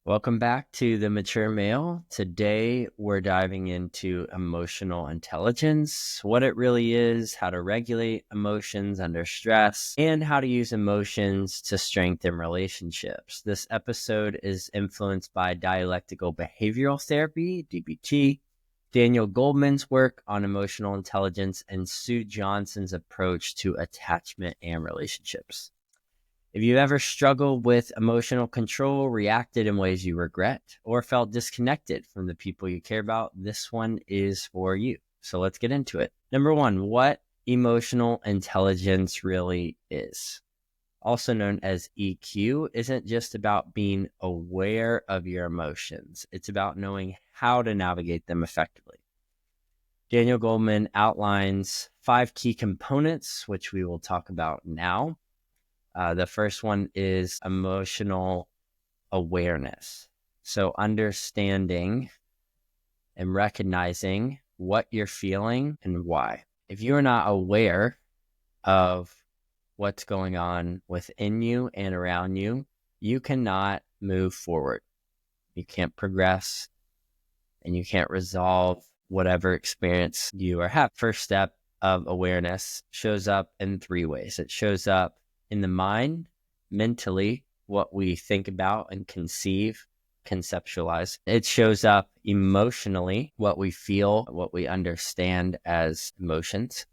Welcome back to The Mature Male. Today, we're diving into emotional intelligence, what it really is, how to regulate emotions under stress, and how to use emotions to strengthen relationships. This episode is influenced by Dialectical Behavioral Therapy, DBT, Daniel Goleman's work on emotional intelligence, and Sue Johnson's approach to attachment and relationships. If you ever struggled with emotional control, reacted in ways you regret, or felt disconnected from the people you care about, this one is for you. So let's get into it. Number one, what emotional intelligence really is, also known as EQ, isn't just about being aware of your emotions. It's about knowing how to navigate them effectively. Daniel Goleman outlines 5 key components, which we will talk about now. The first one is emotional awareness. So understanding and recognizing what you're feeling and why. If you are not aware of what's going on within you and around you, you cannot move forward. You can't progress and you can't resolve whatever experience you are having. First step of awareness shows up in 3 ways. It shows up in the mind, mentally, what we think about and conceptualize. It shows up emotionally, what we feel, what we understand as emotions.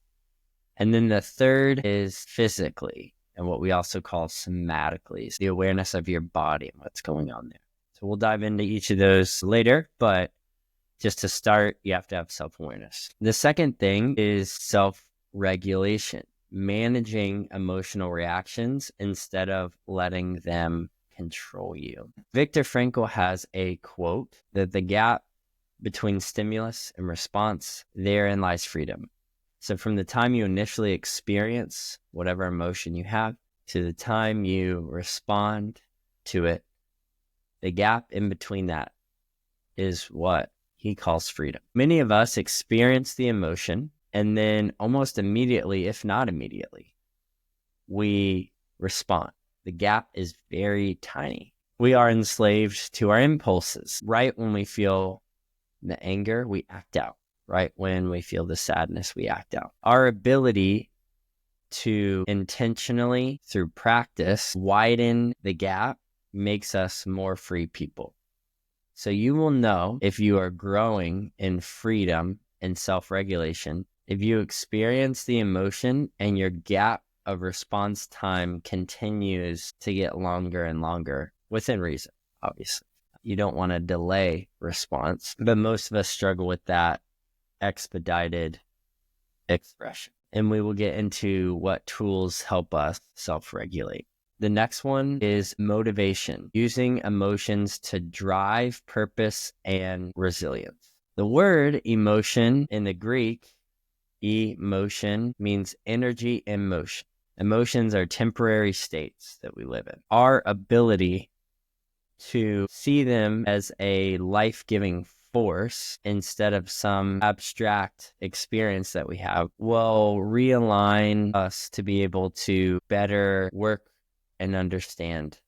And then the third is physically, and what we also call somatically, the awareness of your body and what's going on there. So we'll dive into each of those later, but just to start, you have to have self-awareness. The second thing is self-regulation. Managing emotional reactions instead of letting them control you. Viktor Frankl has a quote that the gap between stimulus and response, therein lies freedom. So from the time you initially experience whatever emotion you have to the time you respond to it, the gap in between that is what he calls freedom. Many of us experience the emotion, and then almost immediately, if not immediately, we respond. The gap is very tiny. We are enslaved to our impulses. Right when we feel the anger, we act out. Right when we feel the sadness, we act out. Our ability to intentionally, through practice, widen the gap makes us more free people. So you will know if you are growing in freedom and self-regulation if you experience the emotion and your gap of response time continues to get longer and longer, within reason, obviously. You don't want to delay response, but most of us struggle with that expedited expression. And we will get into what tools help us self-regulate. The next one is motivation, using emotions to drive purpose and resilience. The word emotion in the Greek, emotion, means energy in motion. Emotions are temporary states that we live in. Our ability to see them as a life-giving force instead of some abstract experience that we have will realign us to be able to better work and understand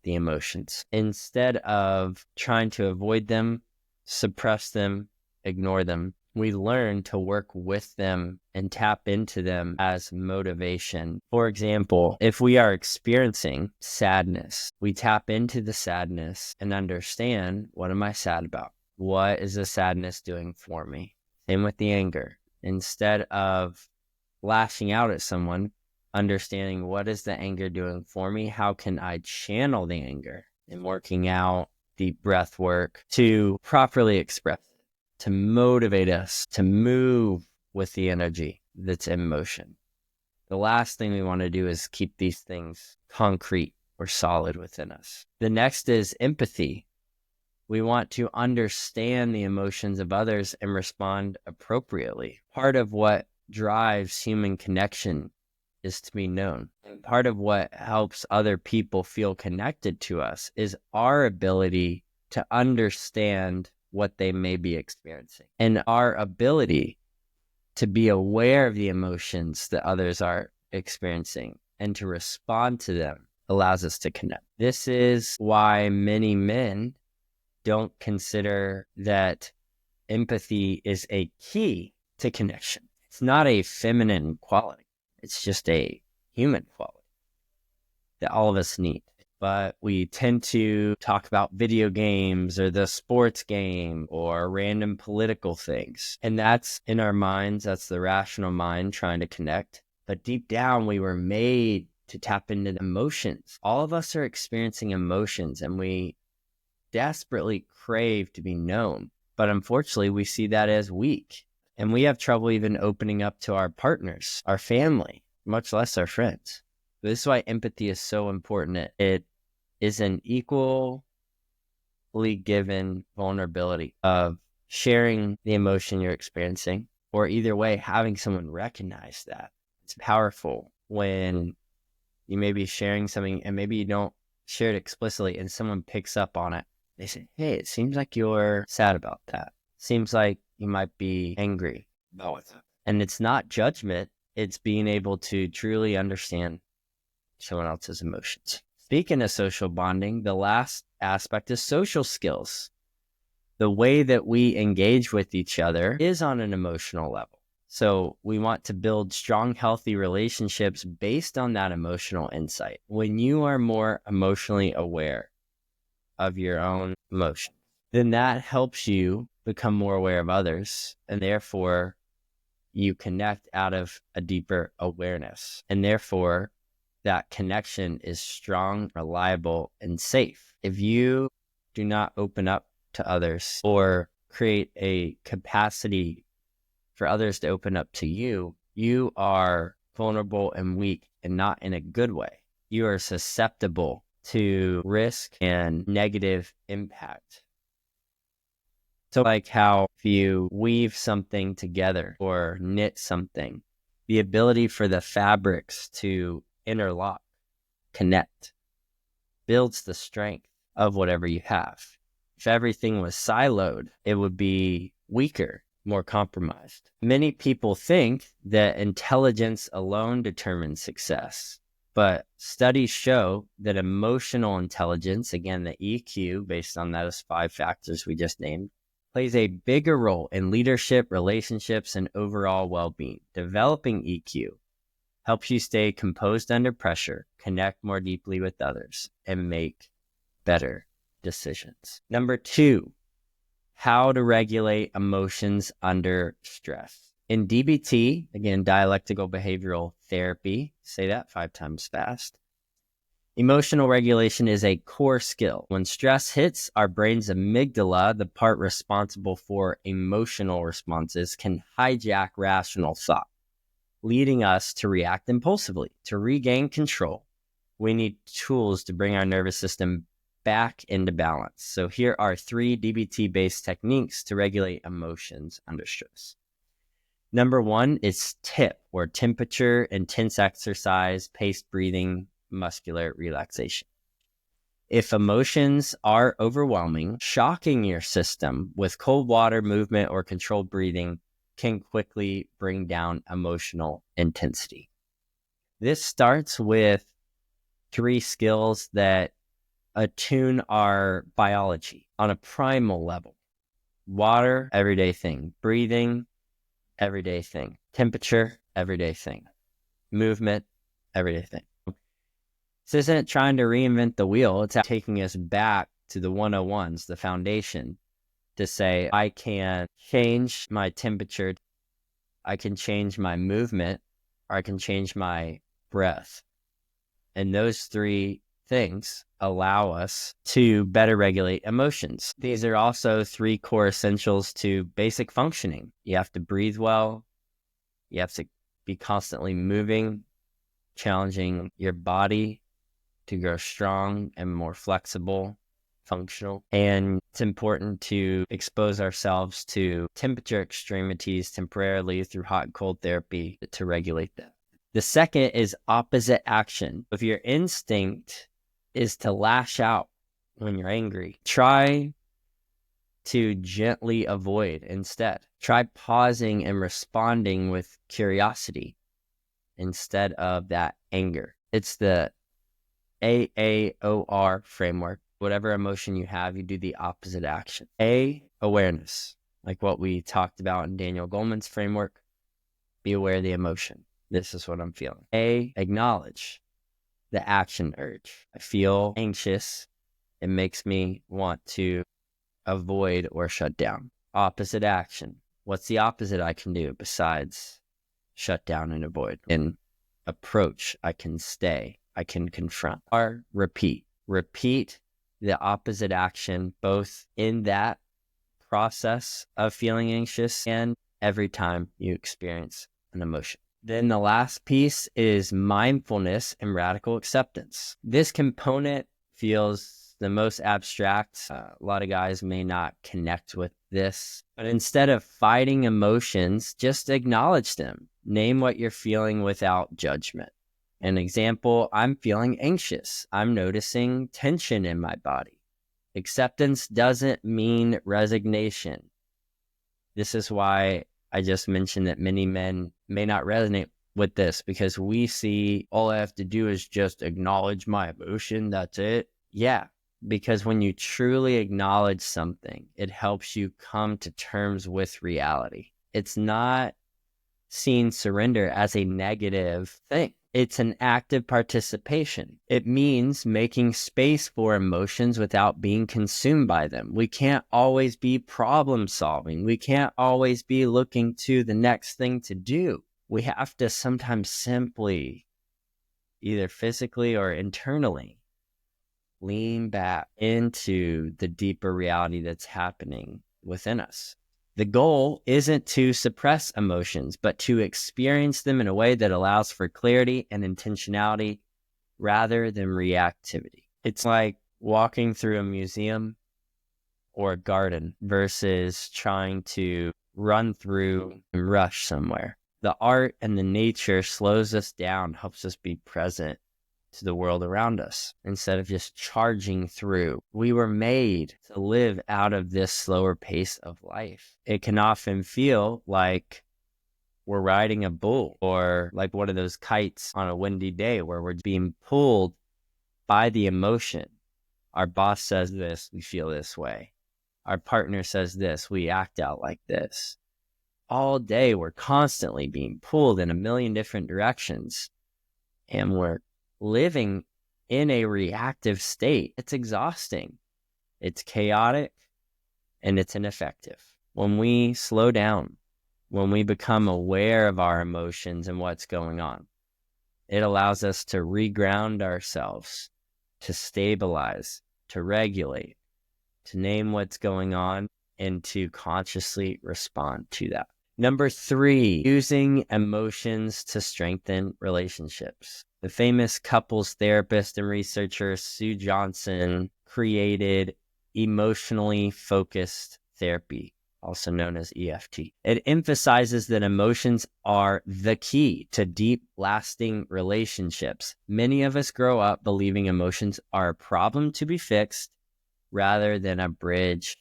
the emotions instead of trying to avoid them, suppress them, ignore them. We learn to work with them and tap into them as motivation. For example, if we are experiencing sadness, we tap into the sadness and understand, what am I sad about? What is the sadness doing for me? Same with the anger. Instead of lashing out at someone, understanding what is the anger doing for me? How can I channel the anger? And working out deep breath work to properly express it, to motivate us to move with the energy that's in motion. The last thing we want to do is keep these things concrete or solid within us. The next is empathy. We want to understand the emotions of others and respond appropriately. Part of what drives human connection is to be known. And part of what helps other people feel connected to us is our ability to understand what they may be experiencing and our ability to be aware of the emotions that others are experiencing and to respond to them allows us to connect. This is why many men don't consider that empathy is a key to connection. It's not a feminine quality. It's just a human quality that all of us need. But we tend to talk about video games or the sports game or random political things. And that's in our minds, that's the rational mind trying to connect. But deep down, we were made to tap into the emotions. All of us are experiencing emotions and we desperately crave to be known. But unfortunately, we see that as weak. And we have trouble even opening up to our partners, our family, much less our friends. This is why empathy is so important. It is an equally given vulnerability of sharing the emotion you're experiencing, or either way, having someone recognize that. It's powerful when you may be sharing something and maybe you don't share it explicitly and someone picks up on it. They say, hey, it seems like you're sad about that. Seems like you might be angry about it. And it's not judgment. It's being able to truly understand someone else's emotions. Speaking of social bonding, the last aspect is social skills. The way that we engage with each other is on an emotional level. So we want to build strong, healthy relationships based on that emotional insight. When you are more emotionally aware of your own emotion, then that helps you become more aware of others. And therefore, you connect out of a deeper awareness. And therefore, that connection is strong, reliable, and safe. If you do not open up to others or create a capacity for others to open up to you, you are vulnerable and weak, and not in a good way. You are susceptible to risk and negative impact. So like how if you weave something together or knit something, the ability for the fabrics to interlock, connect, builds the strength of whatever you have. If everything was siloed, it would be weaker, more compromised. Many people think that intelligence alone determines success, but studies show that emotional intelligence, again, the EQ, based on those 5 factors we just named, plays a bigger role in leadership, relationships, and overall well-being. Developing EQ helps you stay composed under pressure, connect more deeply with others, and make better decisions. Number 2, how to regulate emotions under stress. In DBT, again, Dialectical Behavioral Therapy, say that 5 times fast, emotional regulation is a core skill. When stress hits, our brain's amygdala, the part responsible for emotional responses, can hijack rational thought, leading us to react impulsively. To regain control, we need tools to bring our nervous system back into balance. So here are 3 DBT-based techniques to regulate emotions under stress. Number 1 is TIP, or temperature, intense exercise, paced breathing, muscular relaxation. If emotions are overwhelming, shocking your system with cold water, movement, or controlled breathing can quickly bring down emotional intensity. This starts with 3 skills that attune our biology on a primal level. Water, everyday thing. Breathing, everyday thing. Temperature, everyday thing. Movement, everyday thing. This isn't trying to reinvent the wheel. It's taking us back to the 101s, the foundation, to say, I can change my temperature, I can change my movement, or I can change my breath. And those 3 things allow us to better regulate emotions. These are also 3 core essentials to basic functioning. You have to breathe well. You have to be constantly moving, challenging your body to grow strong and more flexible, functional. And it's important to expose ourselves to temperature extremities temporarily through hot and cold therapy to regulate that. The second is opposite action. If your instinct is to lash out when you're angry, try to gently avoid instead. Try pausing and responding with curiosity instead of that anger. It's the AAOR framework. Whatever emotion you have, you do the opposite action. A, awareness, like what we talked about in Daniel Goleman's framework. Be aware of the emotion. This is what I'm feeling. A, acknowledge the action urge. I feel anxious. It makes me want to avoid or shut down. Opposite action. What's the opposite I can do besides shut down and avoid? And approach, I can stay, I can confront. Or repeat. Repeat the opposite action, both in that process of feeling anxious and every time you experience an emotion. Then the last piece is mindfulness and radical acceptance. This component feels the most abstract. A lot of guys may not connect with this, but instead of fighting emotions, just acknowledge them. Name what you're feeling without judgment. An example, I'm feeling anxious. I'm noticing tension in my body. Acceptance doesn't mean resignation. This is why I just mentioned that many men may not resonate with this, because we see all I have to do is just acknowledge my emotion. That's it. Yeah, because when you truly acknowledge something, it helps you come to terms with reality. It's not seeing surrender as a negative thing. It's an active participation. It means making space for emotions without being consumed by them. We can't always be problem solving. We can't always be looking to the next thing to do. We have to sometimes simply, either physically or internally, lean back into the deeper reality that's happening within us. The goal isn't to suppress emotions, but to experience them in a way that allows for clarity and intentionality rather than reactivity. It's like walking through a museum or a garden versus trying to run through and rush somewhere. The art and the nature slows us down, helps us be present to the world around us instead of just charging through. We were made to live out of this slower pace of life. It can often feel like we're riding a bull, or like one of those kites on a windy day where we're being pulled by the emotion. Our boss says this, we feel this way. Our partner says this, we act out like this. All day we're constantly being pulled in a million different directions, and we're living in a reactive state. It's exhausting, it's chaotic, and it's ineffective. When we slow down, when we become aware of our emotions and what's going on, it allows us to reground ourselves, to stabilize, to regulate, to name what's going on, and to consciously respond to that. Number 3, using emotions to strengthen relationships. The famous couples therapist and researcher Sue Johnson created emotionally focused therapy, also known as EFT. It emphasizes that emotions are the key to deep, lasting relationships. Many of us grow up believing emotions are a problem to be fixed rather than a bridge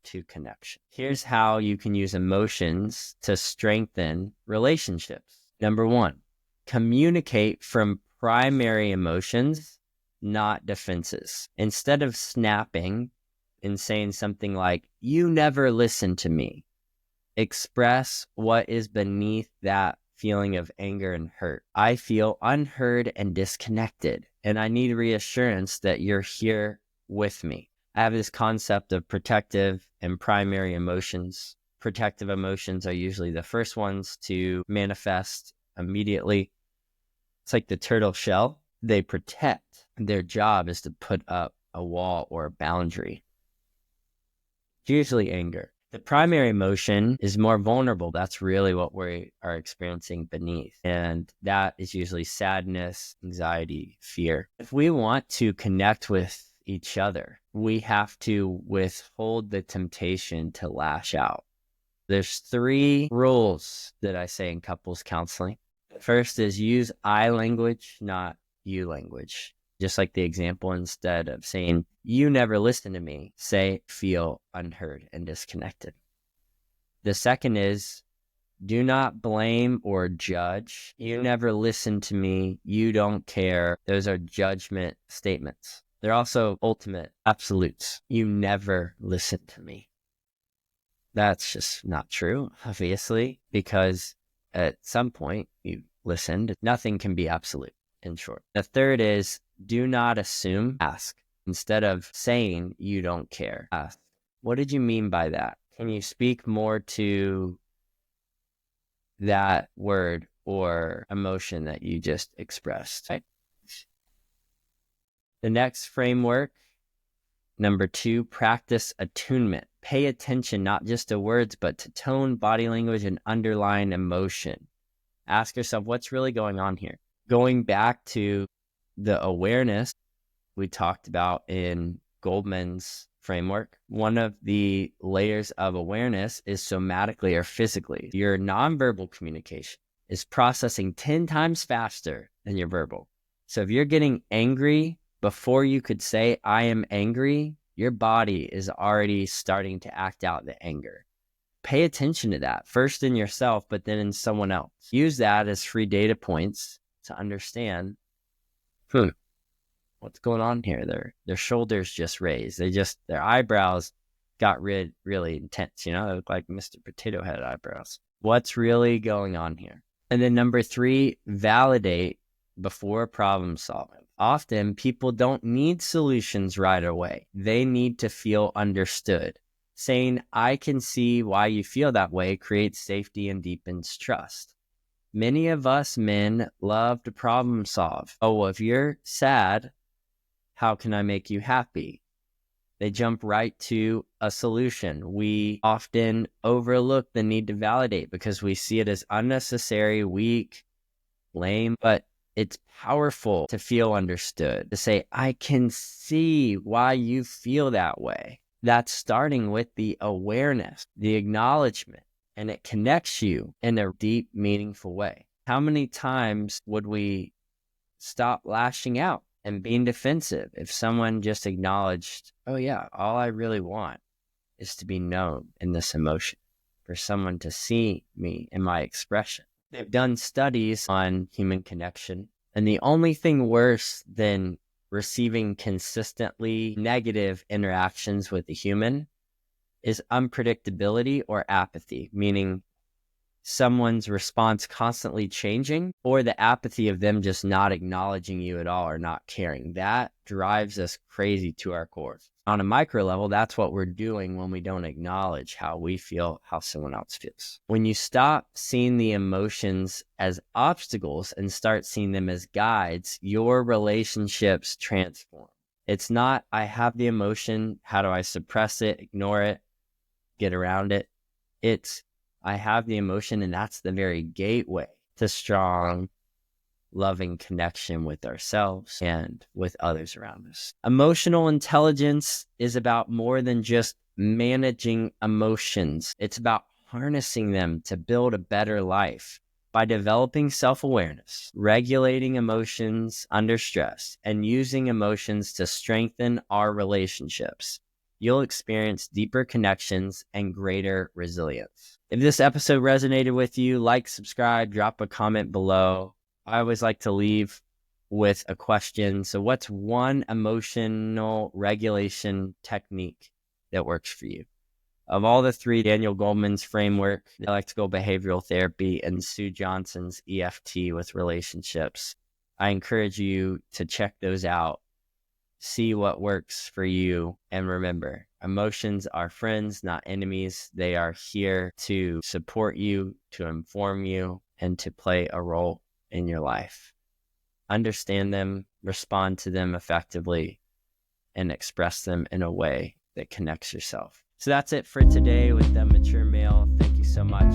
to connection. Here's how you can use emotions to strengthen relationships. Number 1, communicate from primary emotions, not defenses. Instead of snapping and saying something like, "You never listen to me," express what is beneath that feeling of anger and hurt. I feel unheard and disconnected, and I need reassurance that you're here with me. I have this concept of protective and primary emotions. Protective emotions are usually the first ones to manifest immediately. It's like the turtle shell. They protect. Their job is to put up a wall or a boundary. It's usually anger. The primary emotion is more vulnerable. That's really what we are experiencing beneath. And that is usually sadness, anxiety, fear. If we want to connect with each other, we have to withhold the temptation to lash out. There's 3 rules that I say in couples counseling. First is use I language, not you language. Just like the example, instead of saying, "You never listen to me," say, "Feel unheard and disconnected." The second is Do not blame or judge. You never listen to me. You don't care. Those are judgment statements. They're also ultimate absolutes. You never listen to me. That's just not true, obviously, because at some point you listened. Nothing can be absolute, in short. The third is do not assume, ask. Instead of saying you don't care, ask. What did you mean by that? Can you speak more to that word or emotion that you just expressed? Right? The next framework, number 2, practice attunement. Pay attention not just to words, but to tone, body language, and underlying emotion. Ask yourself, what's really going on here? Going back to the awareness we talked about in Goleman's framework, one of the layers of awareness is somatically or physically. Your nonverbal communication is processing 10 times faster than your verbal. So if you're getting angry before you could say, I am angry, your body is already starting to act out the anger. Pay attention to that, first in yourself, but then in someone else. Use that as free data points to understand, what's going on here? Their shoulders just raised. Their eyebrows got really intense. They look like Mr. Potato Head eyebrows. What's really going on here? And then number 3, validate before problem solving. Often people don't need solutions right away. They need to feel understood. Saying, I can see why you feel that way creates safety and deepens trust. Many of us men love to problem solve. Oh, well, if you're sad, how can I make you happy? They jump right to a solution. We often overlook the need to validate because we see it as unnecessary, weak, lame, but it's powerful to feel understood, to say, I can see why you feel that way. That's starting with the awareness, the acknowledgement, and it connects you in a deep, meaningful way. How many times would we stop lashing out and being defensive if someone just acknowledged, oh yeah, all I really want is to be known in this emotion, for someone to see me in my expression. They've done studies on human connection, and the only thing worse than receiving consistently negative interactions with a human is unpredictability or apathy, meaning someone's response constantly changing, or the apathy of them just not acknowledging you at all or not caring. That drives us crazy to our core. On a micro level, that's what we're doing when we don't acknowledge how we feel, how someone else feels. When you stop seeing the emotions as obstacles and start seeing them as guides, your relationships transform. It's not, I have the emotion, how do I suppress it, ignore it, get around it? It's, I have the emotion, and that's the very gateway to strong, loving connection with ourselves and with others around us. Emotional intelligence is about more than just managing emotions. It's about harnessing them to build a better life. By developing self-awareness, regulating emotions under stress, and using emotions to strengthen our relationships, you'll experience deeper connections and greater resilience. If this episode resonated with you, like, subscribe, drop a comment below. I always like to leave with a question. So what's one emotional regulation technique that works for you? Of all the 3, Daniel Goleman's framework, Dialectical Behavioral Therapy, and Sue Johnson's EFT with relationships, I encourage you to check those out. See what works for you. And remember, emotions are friends, not enemies. They are here to support you, to inform you, and to play a role in your life. Understand them, respond to them effectively, and express them in a way that connects yourself. So that's it for today with the Mature Male. Thank you so much.